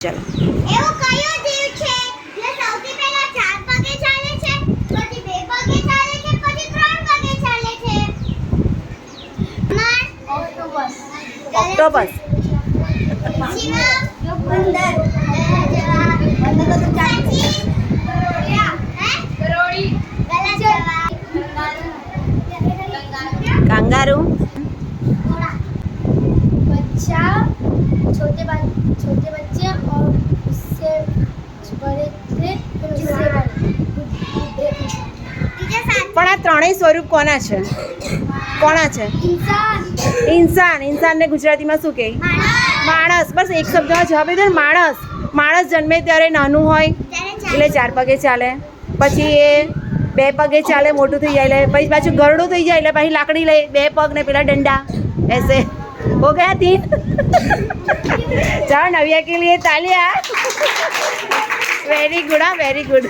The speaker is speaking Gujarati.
ચલો એવો કયો જીવ છે જે સૌથી પહેલા 4 પગે ચાલે છે, પછી 2 પગે ચાલે છે, પછી 3 પગે ચાલે છે? ઓક્ટોપસ. ઓક્ટોપસ. બંદર. બંદર તો ચાલે. ગરોળી. ગલત જવાબ. કાંગારૂ. बच्चा छोटे बच्चे और उससे बड़े थे फिर उससे बड़े। પણ આ ત્રણેય સ્વરૂપ કોના છે? इंसान। ઇન્સાનને ગુજરાતીમાં શું કહે? માણસ. બસ એક શબ્દમાં જવાબ આપી દો ને, માણસ. માણસ જન્મે ત્યારે નાનું હોય એટલે 4 પગે ચાલે, પછી એ 2 પગે ચાલે, મોટું થઈ જાય એટલે પછી પાછું ગરડું થઈ જાય એટલે પછી લાકડી લે, 2 પગ ને પેલા डंडा ऐसे हो गया 3। जाओ नव्या के लिए तालियां। वेरी गुड, हाँ वेरी गुड।